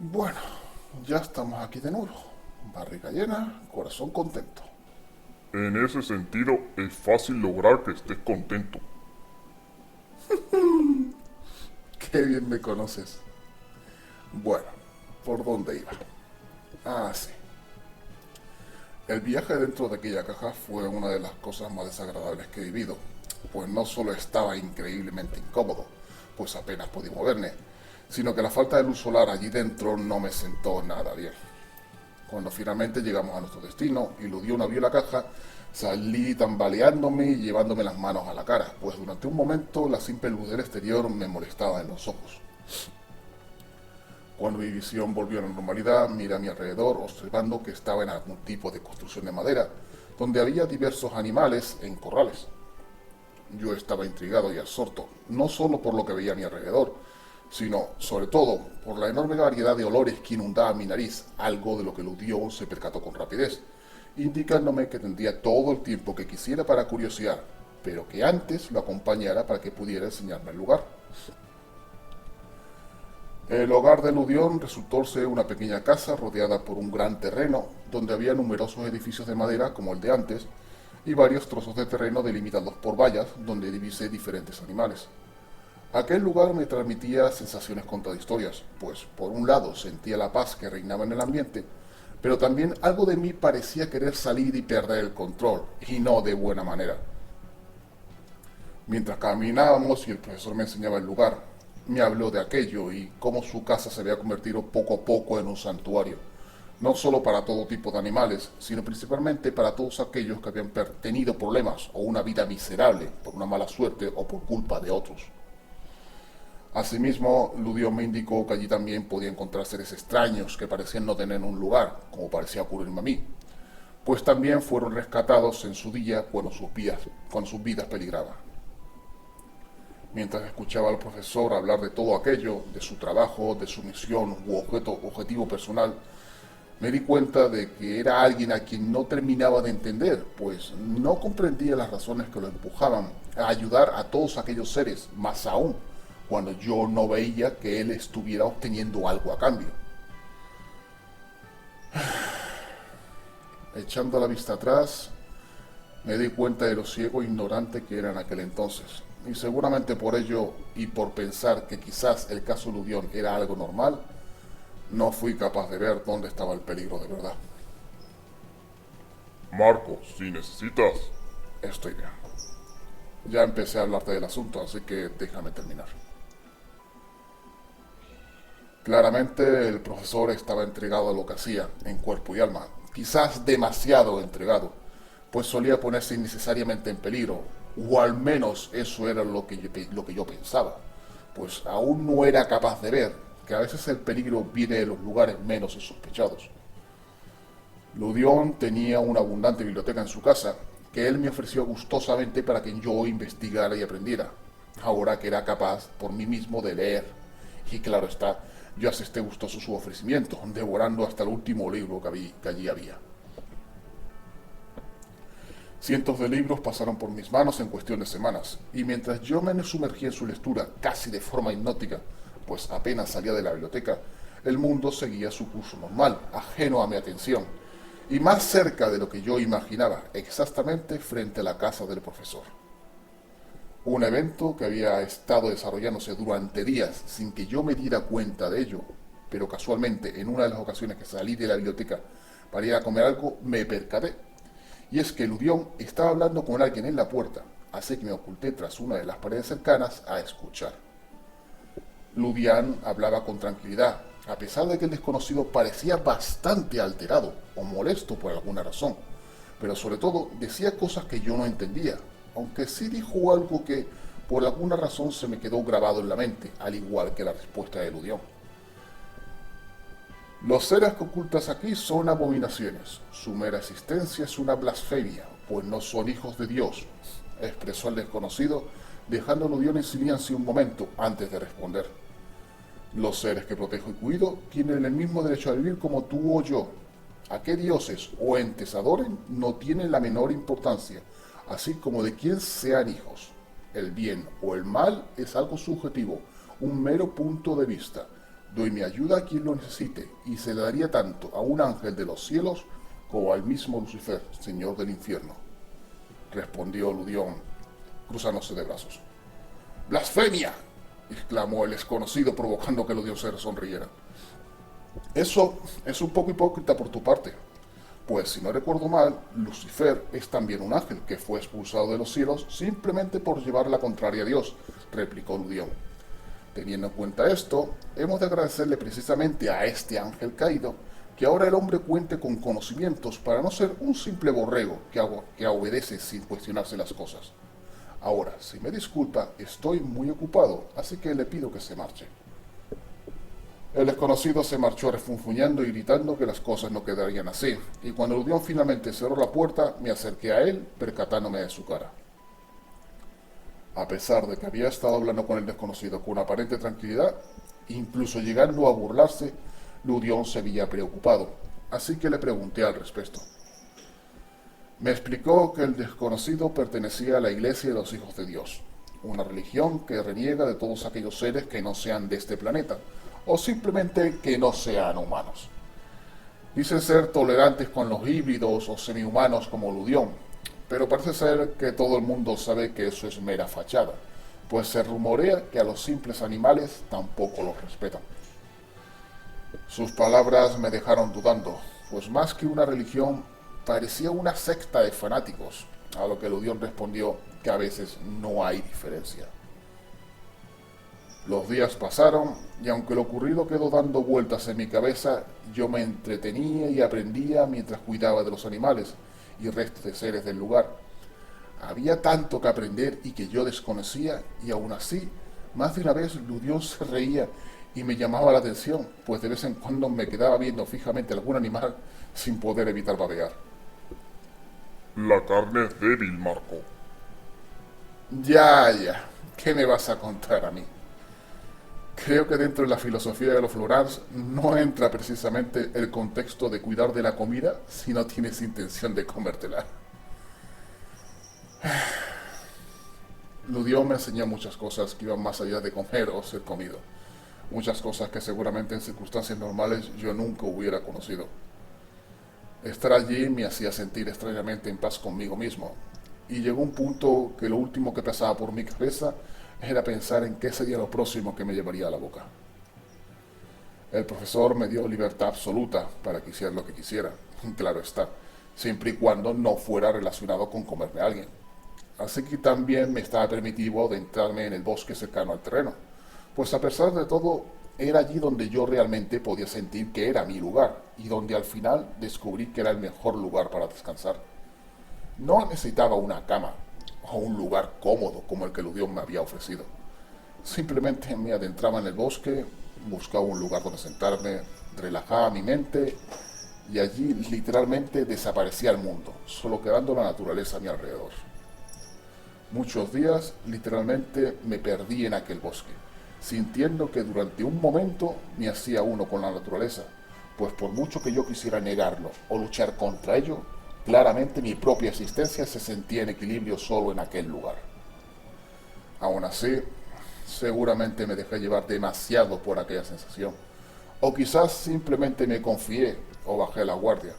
Bueno, ya estamos aquí de nuevo. Barriga llena, corazón contento. En ese sentido, es fácil lograr que estés contento. Qué bien me conoces. Bueno, ¿por dónde iba? Ah, sí. El viaje dentro de aquella caja fue una de las cosas más desagradables que he vivido, pues no solo estaba increíblemente incómodo, pues apenas podía moverme, sino que la falta de luz solar allí dentro no me sentó nada bien. Cuando finalmente llegamos a nuestro destino y Ludión abrió la caja, salí tambaleándome y llevándome las manos a la cara, pues durante un momento la simple luz del exterior me molestaba en los ojos. Cuando mi visión volvió a la normalidad, miré a mi alrededor observando que estaba en algún tipo de construcción de madera, donde había diversos animales en corrales. Yo estaba intrigado y absorto, no solo por lo que veía a mi alrededor, sino, sobre todo, por la enorme variedad de olores que inundaba mi nariz, algo de lo que Ludión se percató con rapidez, indicándome que tendría todo el tiempo que quisiera para curiosear, pero que antes lo acompañara para que pudiera enseñarme el lugar. El hogar de Ludión resultó ser una pequeña casa rodeada por un gran terreno, donde había numerosos edificios de madera como el de antes, y varios trozos de terreno delimitados por vallas, donde divisé diferentes animales. Aquel lugar me transmitía sensaciones contradictorias, pues por un lado sentía la paz que reinaba en el ambiente, pero también algo de mí parecía querer salir y perder el control, y no de buena manera. Mientras caminábamos y el profesor me enseñaba el lugar, me habló de aquello y cómo su casa se había convertido poco a poco en un santuario, no solo para todo tipo de animales, sino principalmente para todos aquellos que habían tenido problemas o una vida miserable por una mala suerte o por culpa de otros. Asimismo, Ludio me indicó que allí también podía encontrar seres extraños que parecían no tener un lugar, como parecía ocurrirme a mí, pues también fueron rescatados en su día cuando sus vidas peligraban. Mientras escuchaba al profesor hablar de todo aquello, de su trabajo, de su misión u objetivo personal, me di cuenta de que era alguien a quien no terminaba de entender, pues no comprendía las razones que lo empujaban a ayudar a todos aquellos seres, más aún cuando yo no veía que él estuviera obteniendo algo a cambio. Echando la vista atrás, me di cuenta de lo ciego e ignorante que era en aquel entonces. Y seguramente por ello y por pensar que quizás el caso Ludión era algo normal, no fui capaz de ver dónde estaba el peligro de verdad. Marco, si necesitas... Estoy bien. Ya empecé a hablarte del asunto, así que déjame terminar. Claramente el profesor estaba entregado a lo que hacía, en cuerpo y alma, quizás demasiado entregado, pues solía ponerse innecesariamente en peligro, o al menos eso era lo que yo pensaba, pues aún no era capaz de ver que a veces el peligro viene de los lugares menos sospechados. Ludión tenía una abundante biblioteca en su casa, que él me ofreció gustosamente para que yo investigara y aprendiera, ahora que era capaz por mí mismo de leer. Y claro está, yo acepté gustoso su ofrecimiento, devorando hasta el último libro que allí había. Cientos de libros pasaron por mis manos en cuestión de semanas, y mientras yo me sumergía en su lectura casi de forma hipnótica, pues apenas salía de la biblioteca, el mundo seguía su curso normal, ajeno a mi atención, y más cerca de lo que yo imaginaba, exactamente frente a la casa del profesor. Un evento que había estado desarrollándose durante días sin que yo me diera cuenta de ello, pero casualmente en una de las ocasiones que salí de la biblioteca para ir a comer algo, me percaté. Y es que Ludión estaba hablando con alguien en la puerta, así que me oculté tras una de las paredes cercanas a escuchar. Ludián hablaba con tranquilidad, a pesar de que el desconocido parecía bastante alterado o molesto por alguna razón, pero sobre todo decía cosas que yo no entendía, aunque sí dijo algo que por alguna razón se me quedó grabado en la mente, al igual que la respuesta de Ludión. Los seres que ocultas aquí son abominaciones. Su mera existencia es una blasfemia, pues no son hijos de Dios, expresó el desconocido, dejando a Ludión en silencio un momento antes de responder. Los seres que protejo y cuido tienen el mismo derecho a vivir como tú o yo. A qué dioses o entes adoren no tienen la menor importancia, así como de quién sean hijos. El bien o el mal es algo subjetivo, un mero punto de vista. Doy mi ayuda a quien lo necesite, y se le daría tanto a un ángel de los cielos como al mismo Lucifer, señor del infierno. Respondió Ludión, cruzándose de brazos. ¡Blasfemia!, exclamó el desconocido, provocando que Ludión se sonriera. Eso es un poco hipócrita por tu parte, pues si no recuerdo mal, Lucifer es también un ángel que fue expulsado de los cielos simplemente por llevar la contraria a Dios, replicó Ludión. Teniendo en cuenta esto, hemos de agradecerle precisamente a este ángel caído que ahora el hombre cuente con conocimientos para no ser un simple borrego que obedece sin cuestionarse las cosas. Ahora, si me disculpa, estoy muy ocupado, así que le pido que se marche. El desconocido se marchó refunfuñando y gritando que las cosas no quedarían así, y cuando Ludión finalmente cerró la puerta, me acerqué a él, percatándome de su cara. A pesar de que había estado hablando con el desconocido con aparente tranquilidad, incluso llegando a burlarse, Ludión se veía preocupado, así que le pregunté al respecto. Me explicó que el desconocido pertenecía a la Iglesia de los Hijos de Dios, una religión que reniega de todos aquellos seres que no sean de este planeta, o simplemente que no sean humanos. Dicen ser tolerantes con los híbridos o semihumanos como Ludión, pero parece ser que todo el mundo sabe que eso es mera fachada, pues se rumorea que a los simples animales tampoco los respetan. Sus palabras me dejaron dudando, pues más que una religión parecía una secta de fanáticos, a lo que Ludión respondió que a veces no hay diferencia. Los días pasaron y aunque lo ocurrido quedó dando vueltas en mi cabeza, yo me entretenía y aprendía mientras cuidaba de los animales y restos de seres del lugar. Había tanto que aprender y que yo desconocía, y aún así, más de una vez Ludión se reía y me llamaba la atención, pues de vez en cuando me quedaba viendo fijamente algún animal sin poder evitar babear. La carne es débil, Marco. Ya, ¿qué me vas a contar a mí? Creo que dentro de la filosofía de los Florans no entra precisamente el contexto de cuidar de la comida si no tienes intención de comértela. Ludión me enseñó muchas cosas que iban más allá de comer o ser comido. Muchas cosas que seguramente en circunstancias normales yo nunca hubiera conocido. Estar allí me hacía sentir extrañamente en paz conmigo mismo. Y llegó un punto que lo último que pasaba por mi cabeza era pensar en qué sería lo próximo que me llevaría a la boca. El profesor me dio libertad absoluta para que hiciera lo que quisiera, claro está, siempre y cuando no fuera relacionado con comerme a alguien. Así que también me estaba permitido adentrarme en el bosque cercano al terreno, pues a pesar de todo era allí donde yo realmente podía sentir que era mi lugar y donde al final descubrí que era el mejor lugar para descansar. No necesitaba una cama o un lugar cómodo como el que Ludión me había ofrecido. Simplemente me adentraba en el bosque, buscaba un lugar donde sentarme, relajaba mi mente y allí literalmente desaparecía el mundo, solo quedando la naturaleza a mi alrededor. Muchos días literalmente me perdí en aquel bosque, sintiendo que durante un momento me hacía uno con la naturaleza, pues por mucho que yo quisiera negarlo o luchar contra ello, claramente mi propia existencia se sentía en equilibrio solo en aquel lugar. Aún así, seguramente me dejé llevar demasiado por aquella sensación, o quizás simplemente me confié o bajé la guardia,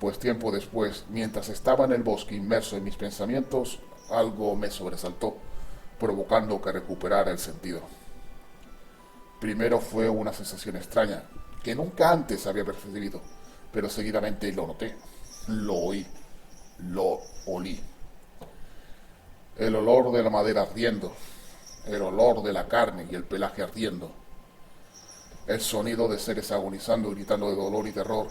pues tiempo después, mientras estaba en el bosque inmerso en mis pensamientos, algo me sobresaltó, provocando que recuperara el sentido. Primero fue una sensación extraña, que nunca antes había percibido, pero seguidamente lo noté. Lo oí, lo olí. El olor de la madera ardiendo, el olor de la carne y el pelaje ardiendo, el sonido de seres agonizando y gritando de dolor y terror,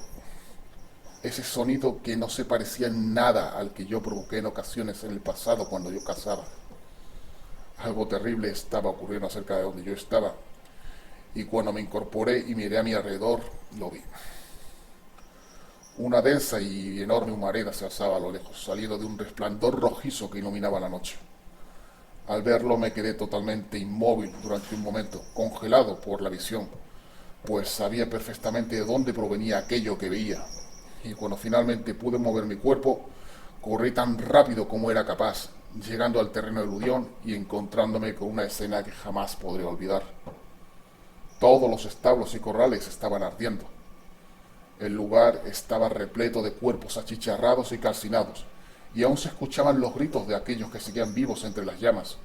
ese sonido que no se parecía en nada al que yo provoqué en ocasiones en el pasado cuando yo cazaba. Algo terrible estaba ocurriendo cerca de donde yo estaba, y cuando me incorporé y miré a mi alrededor, lo vi. Una densa y enorme humareda se alzaba a lo lejos, saliendo de un resplandor rojizo que iluminaba la noche. Al verlo me quedé totalmente inmóvil durante un momento, congelado por la visión, pues sabía perfectamente de dónde provenía aquello que veía. Y cuando finalmente pude mover mi cuerpo, corrí tan rápido como era capaz, llegando al terreno de Ludión y encontrándome con una escena que jamás podré olvidar. Todos los establos y corrales estaban ardiendo. El lugar estaba repleto de cuerpos achicharrados y calcinados, y aún se escuchaban los gritos de aquellos que seguían vivos entre las llamas.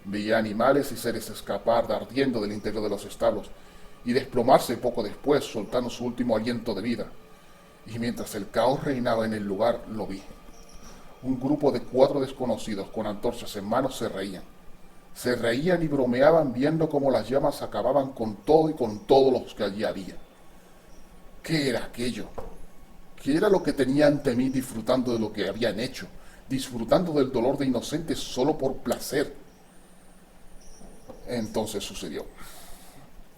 Veía animales y seres escapar ardiendo del interior de los establos y desplomarse poco después, soltando su último aliento de vida. Y mientras el caos reinaba en el lugar, lo vi. Un grupo de 4 desconocidos con antorchas en manos se reían. Se reían y bromeaban viendo cómo las llamas acababan con todo y con todos los que allí había. ¿Qué era aquello? ¿Qué era lo que tenía ante mí disfrutando de lo que habían hecho? Disfrutando del dolor de inocentes solo por placer. Entonces sucedió.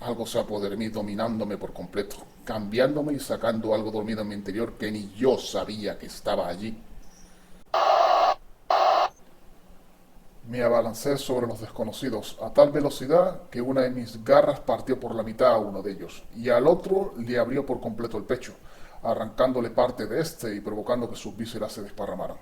Algo se apoderó de mí dominándome por completo, cambiándome y sacando algo dormido en mi interior que ni yo sabía que estaba allí. Me abalancé sobre los desconocidos a tal velocidad que una de mis garras partió por la mitad a uno de ellos y al otro le abrió por completo el pecho, arrancándole parte de este y provocando que sus vísceras se desparramaran.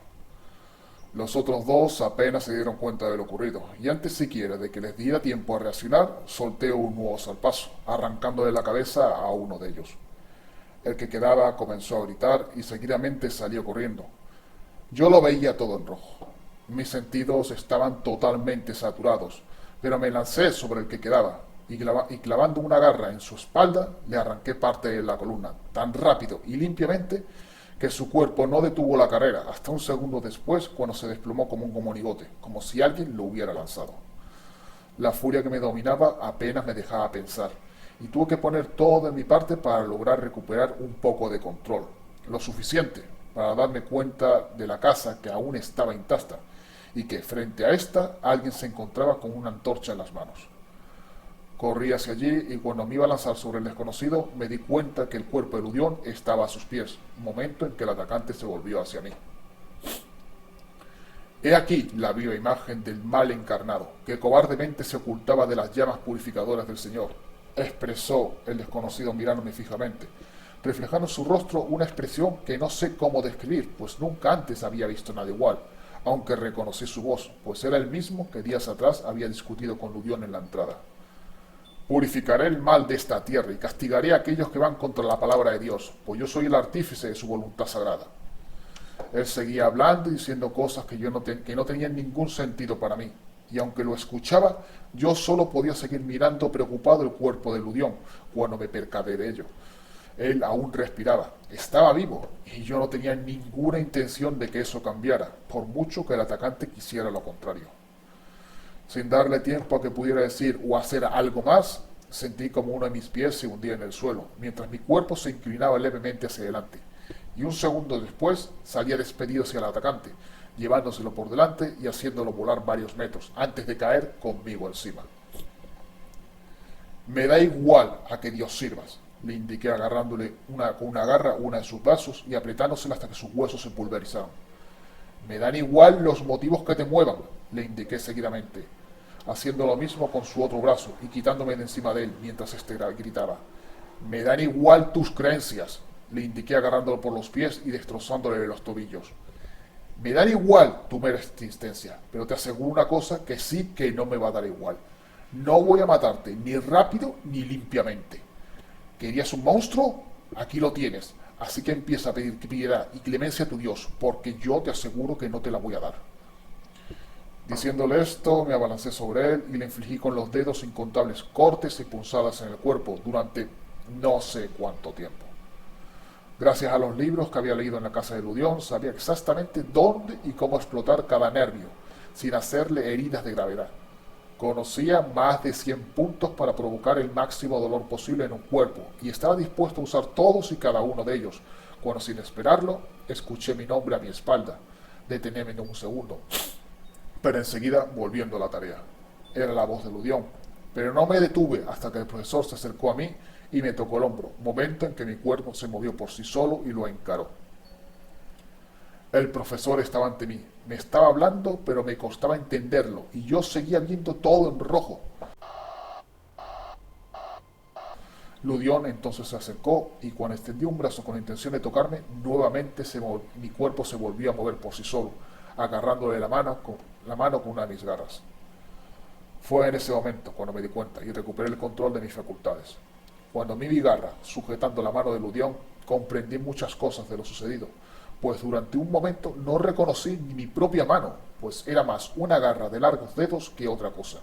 Los otros 2 apenas se dieron cuenta de lo ocurrido, y antes siquiera de que les diera tiempo a reaccionar, solté un nuevo zarpazo, arrancándole la cabeza a uno de ellos. El que quedaba comenzó a gritar y seguidamente salió corriendo. Yo lo veía todo en rojo. Mis sentidos estaban totalmente saturados, pero me lancé sobre el que quedaba, y clavando una garra en su espalda, le arranqué parte de la columna, tan rápido y limpiamente que su cuerpo no detuvo la carrera hasta un segundo después, cuando se desplomó como un monigote, como si alguien lo hubiera lanzado. La furia que me dominaba apenas me dejaba pensar, y tuve que poner todo de mi parte para lograr recuperar un poco de control, lo suficiente para darme cuenta de la casa que aún estaba intacta, y que frente a esta alguien se encontraba con una antorcha en las manos. Corrí hacia allí y cuando me iba a lanzar sobre el desconocido me di cuenta que el cuerpo de Ludión estaba a sus pies, momento en que el atacante se volvió hacia mí. He aquí la viva imagen del mal encarnado, que cobardemente se ocultaba de las llamas purificadoras del Señor, expresó el desconocido mirándome fijamente, reflejando en su rostro una expresión que no sé cómo describir, pues nunca antes había visto nada igual, aunque reconocí su voz, pues era el mismo que días atrás había discutido con Ludión en la entrada. Purificaré el mal de esta tierra y castigaré a aquellos que van contra la palabra de Dios, pues yo soy el artífice de su voluntad sagrada. Él seguía hablando y diciendo cosas que no tenían ningún sentido para mí, y aunque lo escuchaba, yo solo podía seguir mirando preocupado el cuerpo de Ludión cuando me percaté de ello. Él aún respiraba, estaba vivo, y yo no tenía ninguna intención de que eso cambiara, por mucho que el atacante quisiera lo contrario. Sin darle tiempo a que pudiera decir o hacer algo más, sentí como uno de mis pies se hundía en el suelo, mientras mi cuerpo se inclinaba levemente hacia adelante, y un segundo después salía despedido hacia el atacante, llevándoselo por delante y haciéndolo volar varios metros, antes de caer conmigo encima. Me da igual a que Dios sirvas, le indiqué agarrándole con una garra una de sus brazos y apretándosela hasta que sus huesos se pulverizaron. Me dan igual los motivos que te muevan, le indiqué seguidamente, haciendo lo mismo con su otro brazo y quitándome de encima de él mientras este gritaba. Me dan igual tus creencias, le indiqué agarrándolo por los pies y destrozándole los tobillos. Me dan igual tu mera existencia, pero te aseguro una cosa que sí que no me va a dar igual. No voy a matarte, ni rápido ni limpiamente. ¿Querías un monstruo? Aquí lo tienes. Así que empieza a pedir piedad y clemencia a tu Dios, porque yo te aseguro que no te la voy a dar. Diciéndole esto, me abalancé sobre él y le infligí con los dedos incontables cortes y punzadas en el cuerpo durante no sé cuánto tiempo. Gracias a los libros que había leído en la casa de Ludión, sabía exactamente dónde y cómo explotar cada nervio, sin hacerle heridas de gravedad. Conocía más de 100 puntos para provocar el máximo dolor posible en un cuerpo, y estaba dispuesto a usar todos y cada uno de ellos, cuando sin esperarlo, escuché mi nombre a mi espalda. Detenéme en un segundo, pero enseguida volviendo a la tarea. Era la voz de Ludión, pero no me detuve hasta que el profesor se acercó a mí y me tocó el hombro, momento en que mi cuerpo se movió por sí solo y lo encaró. El profesor estaba ante mí, me estaba hablando, pero me costaba entenderlo, y yo seguía viendo todo en rojo. Ludión entonces se acercó, y cuando extendió un brazo con la intención de tocarme, nuevamente mi cuerpo se volvió a mover por sí solo, agarrándole la mano con una de mis garras. Fue en ese momento cuando me di cuenta y recuperé el control de mis facultades. Cuando vi mi garra sujetando la mano de Ludión, comprendí muchas cosas de lo sucedido, pues durante un momento no reconocí ni mi propia mano, pues era más una garra de largos dedos que otra cosa.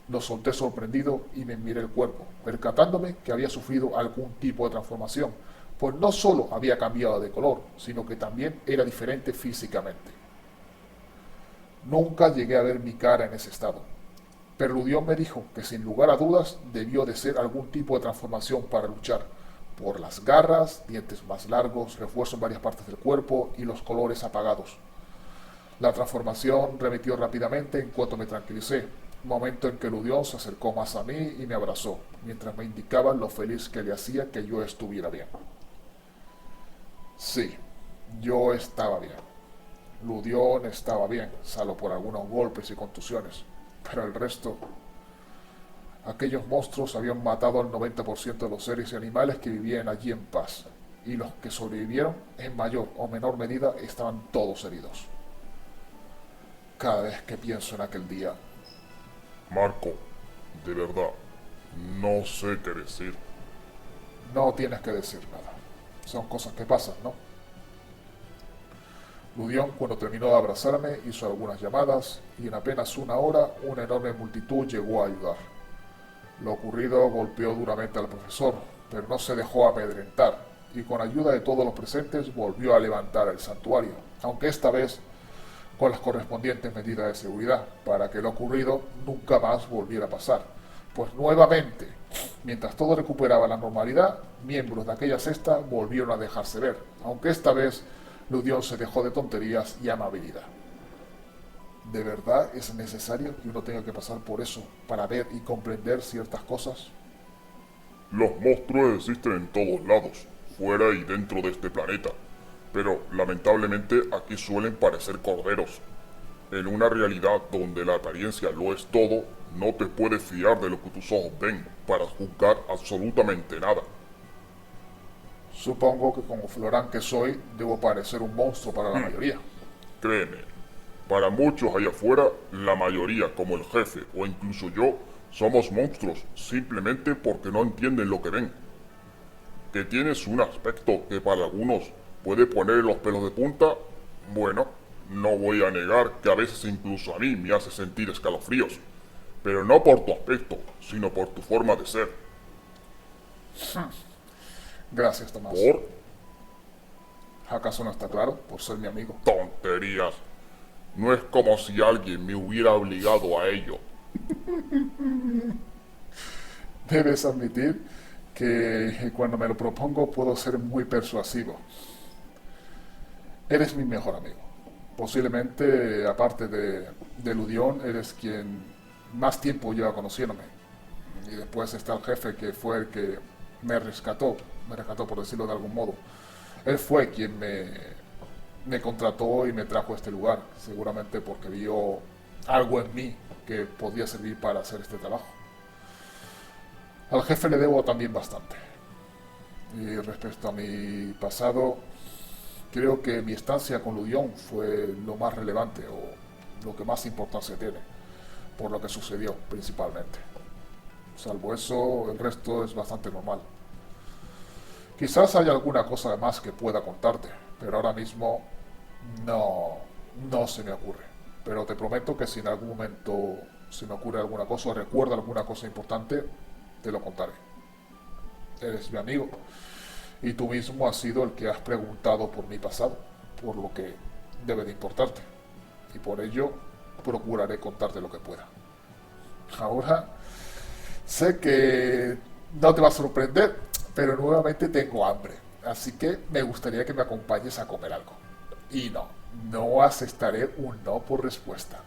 Lo solté sorprendido y me miré el cuerpo, percatándome que había sufrido algún tipo de transformación, pues no solo había cambiado de color, sino que también era diferente físicamente. Nunca llegué a ver mi cara en ese estado, pero Ludión me dijo que sin lugar a dudas debió de ser algún tipo de transformación para luchar, por las garras, dientes más largos, refuerzo en varias partes del cuerpo y los colores apagados. La transformación remitió rápidamente en cuanto me tranquilicé, momento en que Ludión se acercó más a mí y me abrazó, mientras me indicaba lo feliz que le hacía que yo estuviera bien. Sí, yo estaba bien. Ludión estaba bien, salvo por algunos golpes y contusiones, pero el resto... Aquellos monstruos habían matado al 90% de los seres y animales que vivían allí en paz, y los que sobrevivieron, en mayor o menor medida, estaban todos heridos. Cada vez que pienso en aquel día... Marco, de verdad, no sé qué decir. No tienes que decir nada. Son cosas que pasan, ¿no? Ludión, cuando terminó de abrazarme, hizo algunas llamadas, y en apenas una hora, una enorme multitud llegó a ayudar. Lo ocurrido golpeó duramente al profesor, pero no se dejó amedrentar, y con ayuda de todos los presentes volvió a levantar el santuario, aunque esta vez con las correspondientes medidas de seguridad, para que lo ocurrido nunca más volviera a pasar. Pues nuevamente, mientras todo recuperaba la normalidad, miembros de aquella cesta volvieron a dejarse ver, aunque esta vez Ludión se dejó de tonterías y amabilidad. ¿De verdad es necesario que uno tenga que pasar por eso para ver y comprender ciertas cosas? Los monstruos existen en todos lados, fuera y dentro de este planeta, pero lamentablemente aquí suelen parecer corderos. En una realidad donde la apariencia lo es todo, no te puedes fiar de lo que tus ojos ven para juzgar absolutamente nada. Supongo que como Florán que soy, debo parecer un monstruo para la mayoría. Créeme, para muchos allá afuera, la mayoría, como el jefe o incluso yo, somos monstruos simplemente porque no entienden lo que ven. Que tienes un aspecto que para algunos puede poner los pelos de punta, bueno, no voy a negar que a veces incluso a mí me hace sentir escalofríos, pero no por tu aspecto, sino por tu forma de ser. Gracias, Tomás. ¿Por? ¿Acaso no está claro? Por ser mi amigo. Tonterías. No es como si alguien me hubiera obligado a ello. Debes admitir que cuando me lo propongo puedo ser muy persuasivo. Eres mi mejor amigo. Posiblemente, aparte de Ludión, eres quien más tiempo lleva conociéndome. Y después está el jefe, que fue el que me rescató por decirlo de algún modo. Él fue quien me contrató y me trajo a este lugar, seguramente porque vio algo en mí que podía servir para hacer este trabajo. Al jefe le debo también bastante. Y respecto a mi pasado, creo que mi estancia con Ludión fue lo más relevante o lo que más importancia tiene, por lo que sucedió principalmente. Salvo eso, el resto es bastante normal. Quizás haya alguna cosa más que pueda contarte, pero ahora mismo no se me ocurre. Pero te prometo que si en algún momento se me ocurre alguna cosa o recuerdo alguna cosa importante, te lo contaré. Eres mi amigo y tú mismo has sido el que has preguntado por mi pasado, por lo que debe de importarte. Y por ello procuraré contarte lo que pueda. Ahora sé que no te va a sorprender, pero nuevamente tengo hambre, así que me gustaría que me acompañes a comer algo. Y no aceptaré un no por respuesta.